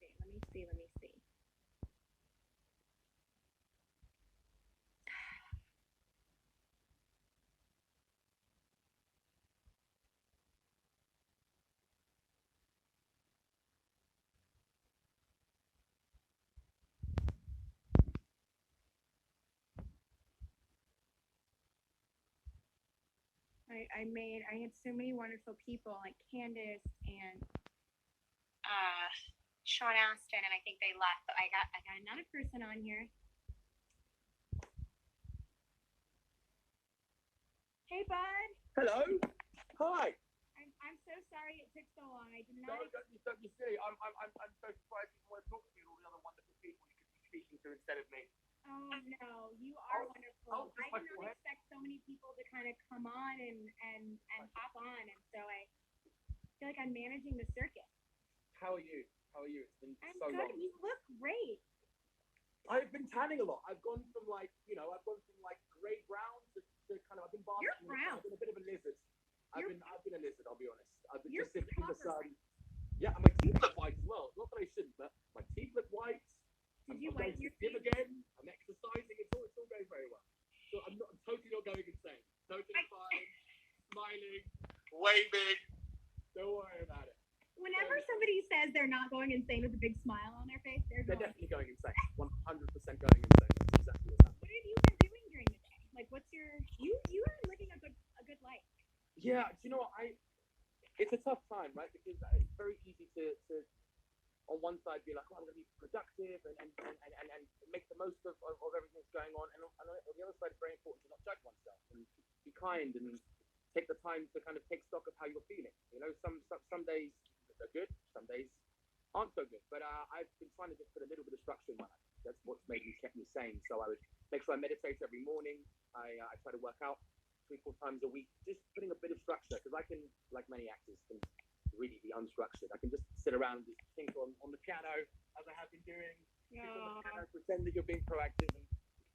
Let me see. I had so many wonderful people like Candace and Sean Astin, and I think they left, but I got another person on here. Hey, bud. Hello. Hi. I'm so sorry it took so long. I did not. No, don't be silly. I'm so surprised you want to talk to me and all the other wonderful people you could be speaking to instead of me. Oh no, you are wonderful. I did not expect so many people to kind of come on and hop on, and so I feel like I'm managing the circuit. How are you? It's been so good. long. You look great. I've been tanning a lot. I've gone from like grey brown to kind of. I've been basking. You're brown. I've been a bit of a lizard. I've been a lizard. I'll be honest. I've been just sitting in the sun. Yeah, and my teeth look white as well. Not that I shouldn't, but my teeth look white. Did you wipe your teeth again? I'm exercising. It's all going very well. So I'm totally not going insane. Totally fine. Smiling, waving. Don't worry about it. Whenever somebody says they're not going insane with a big smile on their face, they're definitely going insane. 100% going insane. That's exactly what's happening. What have you been doing during the day? Like, what's your you are living a good life. Yeah, do you know what? It's a tough time, right? Because it's very easy to on one side be like, oh, I'm going to be productive and make the most of everything that's going on, and on the other side, it's very important to not judge oneself and be kind and take the time to kind of take stock of how you're feeling. You know, some days are good, some days aren't so good. But I've been trying to just put a little bit of structure in my life. That's what's kept me sane. So I would make sure I meditate every morning. I try to work out 3-4 times a week, just putting a bit of structure, because I can, like many actors, can really be unstructured. I can just sit around and just think on the piano, as I have been doing. Sit on the piano, pretend that you're being proactive. And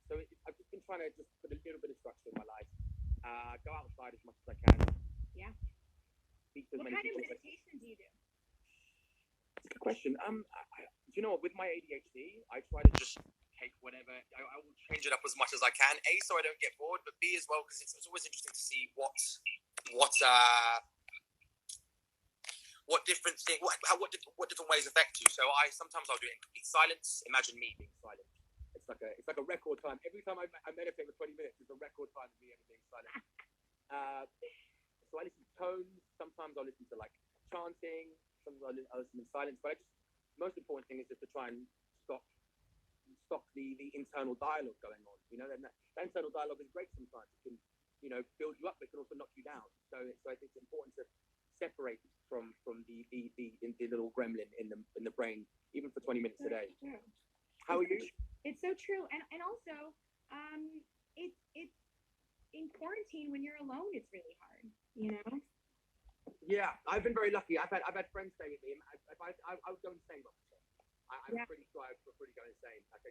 so I've just been trying to just put a little bit of structure in my life. Go outside as much as I can. Yeah. What kind of meditation do you do? That's a good question. Do you know what? With my ADHD, I try to just take whatever. I will change it up as much as I can. A, so I don't get bored, but B as well, because it's always interesting to see what different thing, what different ways affect you. So sometimes I'll do it in complete silence. Imagine me being silent. It's like a record time. Every time I meditate for 20 minutes, it's a record time of me being silent. So I listen to tones. Sometimes I'll listen to like chanting. Sometimes I'll listen in silence. But most important thing is just to try and stop the internal dialogue going on. You know, and that internal dialogue is great sometimes. It can, you know, build you up, but it can also knock you down. So I think it's important to separate from the little gremlin in the brain, even for 20 minutes a day. How are you? It's so true, and also, it's in quarantine when you're alone, it's really hard, you know. Yeah, I've been very lucky. I've had friends stay with me. I would go insane by myself. I'm pretty sure I would pretty go insane. Like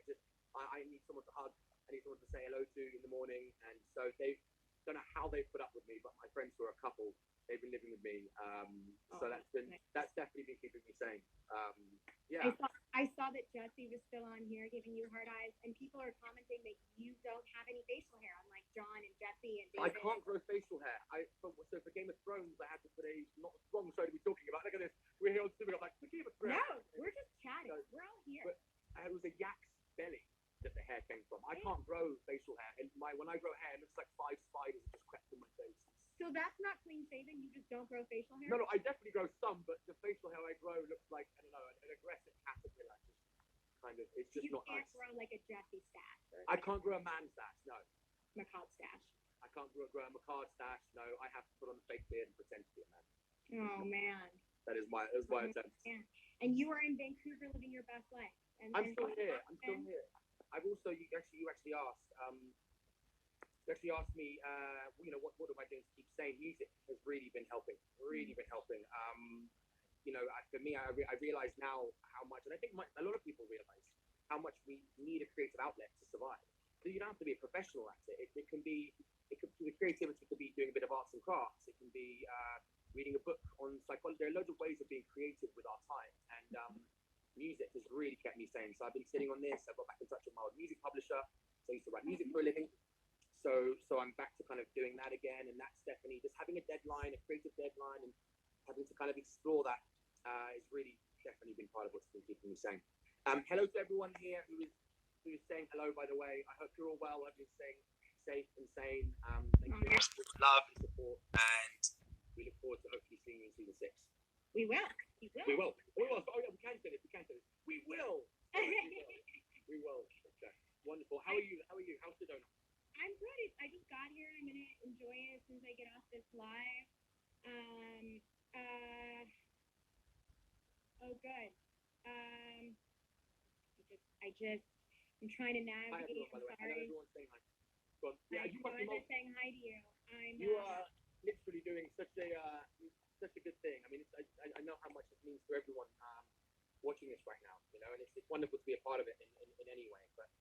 I need someone to hug. I need someone to say hello to in the morning, and so they don't know how they put up with me. But my friends who are a couple, they've been living with me. So that's definitely been keeping me sane. Yeah. I saw that Jesse was still on here giving you hard eyes, and people are commenting that you don't have any facial hair, unlike John and Jesse and David. I can't grow facial hair. So for Game of Thrones, I had to put a not a wrong show to be talking about. Look at this. We're here on Supergirl. Like for Game of Thrones. No, we're just chatting. So, we're all here. But it was a yak's belly that the hair came from. I can't grow facial hair, and when I grow hair, it looks like 5 spiders just crept in my face. So that's not clean shaven. You just don't grow facial hair. No, I definitely grow some, but the facial hair I grow looks like, I don't know, an aggressive caterpillar. Kind of, it's just not nice. You can't grow like a Jesse stash. I can't grow a man stash. No. Macabre stash. I can't grow a macabre stash. No, I have to put on a fake beard and pretend to be a man. Oh man. That is my attempt. Yeah. And you are in Vancouver living your best life. I'm still here. I've also you actually asked. You actually asked me, you know, what am I doing to keep sane? Music has really been helping. You know, for me, I realize now how much, and I think a lot of people realize how much we need a creative outlet to survive. So you don't have to be a professional at it. The creativity could be doing a bit of arts and crafts. It can be reading a book on psychology. There are loads of ways of being creative with our time. And music has really kept me sane. So I've been sitting on this. I got back in touch with my old music publisher. So I used to write music for a living. So I'm back to kind of doing that again, and that's definitely just having a deadline, a creative deadline, and having to kind of explore that is really definitely been part of what's been keeping me sane. Hello to everyone here who is saying hello, by the way. I hope you're all well. I've been staying safe and sane. Thank you for love and support, and we look forward to hopefully seeing you in season 6. We will. We will. Oh yeah, we can say this. We will. We will. Okay. Wonderful. How are you? How's Sedona? I'm good. I just got here. I'm gonna enjoy it as soon as I get off this live. Good. I'm trying to navigate. By the way. I know everyone's saying hi. Yeah, you must be saying hi to you. You are literally doing such a good thing. I mean, I know how much it means to everyone watching this right now, and it's wonderful to be a part of it in any way. But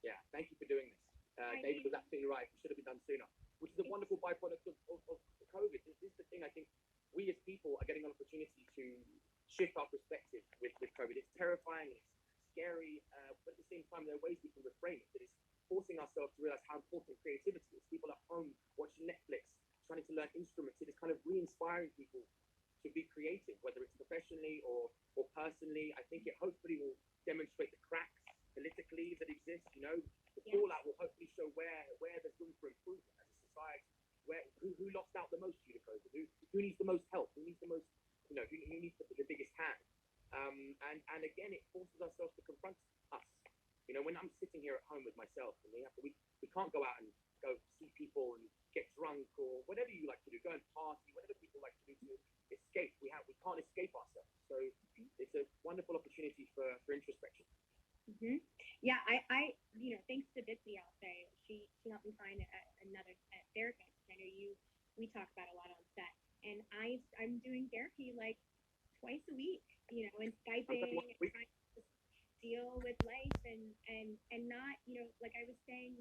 yeah, thank you for doing this. David was absolutely right. It should have been done sooner, which is a wonderful byproduct of COVID. This is the thing. I think we as people are getting an opportunity to shift our perspective with COVID. It's terrifying, it's scary, but at the same time, there are ways we can reframe it. That is forcing ourselves to realize how important creativity is. People at home watching Netflix, trying to learn instruments. It is kind of re-inspiring people to be creative, whether it's professionally or personally. I think it hopefully will demonstrate the cracks politically that exist. The fallout will hopefully show where there's room for improvement as a society. Who lost out the most due to COVID? Who needs the most help? Who needs the most? Who needs the biggest hand? And again, it forces ourselves to confront us. When I'm sitting here at home with myself, and we can't go out and go see people and get drunk or whatever you like to do, go and party, whatever people like to do to escape. We can't escape ourselves. So it's a wonderful opportunity for introspection. Mm-hmm. Yeah, I thanks to Bitsy, I'll say she helped me find another therapist. I know we talk about a lot on set, and I'm doing therapy like twice a week, and Skyping and trying to deal with life and not, like I was saying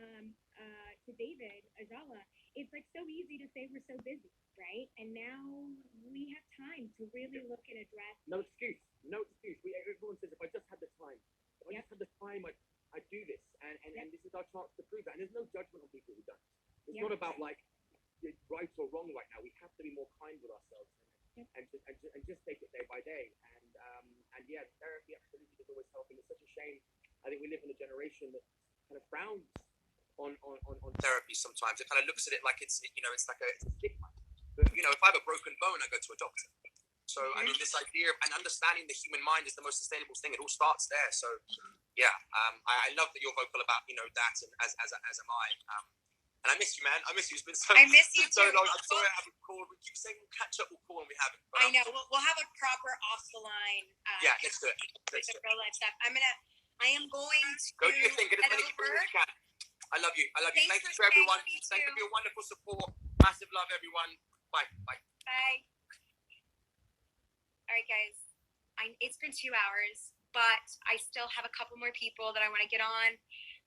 to David Ajala, it's like so easy to say we're so busy, right? And now we have time to really look and address. No excuse. Everyone says, if I just had the time, I'd do this, and this is our chance to prove that. And there's no judgment on people who don't. It's not about like right or wrong right now. We have to be more kind with ourselves and just take it day by day. And yeah, therapy absolutely is always helping. It's such a shame. I think we live in a generation that kind of frowns on therapy sometimes. It kind of looks at it like it's like it's a stigma. But if I have a broken bone, I go to a doctor. So I mean, this idea of and understanding the human mind is the most sustainable thing. It all starts there. So yeah, I love that you're vocal about that, and as am I. And I miss you, man. I miss you. It's been I miss you so too. long. I'm sorry I haven't called. We keep saying we'll catch up, we'll call, and we haven't. I know. We'll have a proper off the line. Yeah, let's do it. With the real life stuff. I am going to go do your thing. Get as many people as you can. I love you. Thank you to everyone. Thank you for your wonderful support. Massive love, everyone. Bye. Bye. All right, guys. It's been 2 hours, but I still have a couple more people that I want to get on.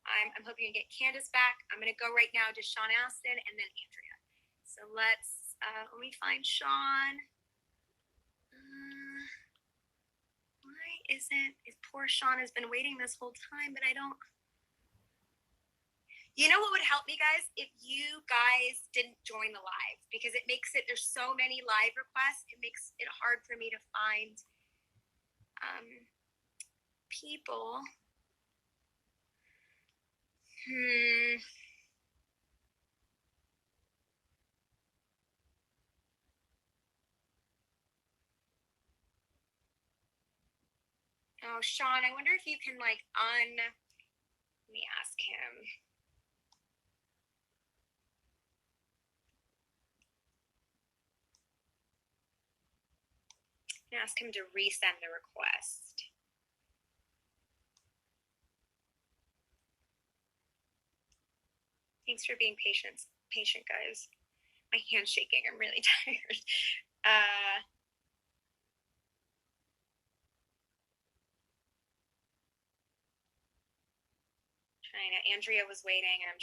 I'm hoping to get Candace back. I'm going to go right now to Sean Astin and then Andrea. So let me find Sean. Why isn't poor Sean has been waiting this whole time, but I don't. You know what would help me, guys? If you guys didn't join the live, because it makes it, there's so many live requests, it makes it hard for me to find people. Oh, Sean, I wonder if you can let me ask him. And ask him to resend the request. Thanks for being patient, guys. My hand's shaking. I'm really tired. Andrea was waiting, and I'm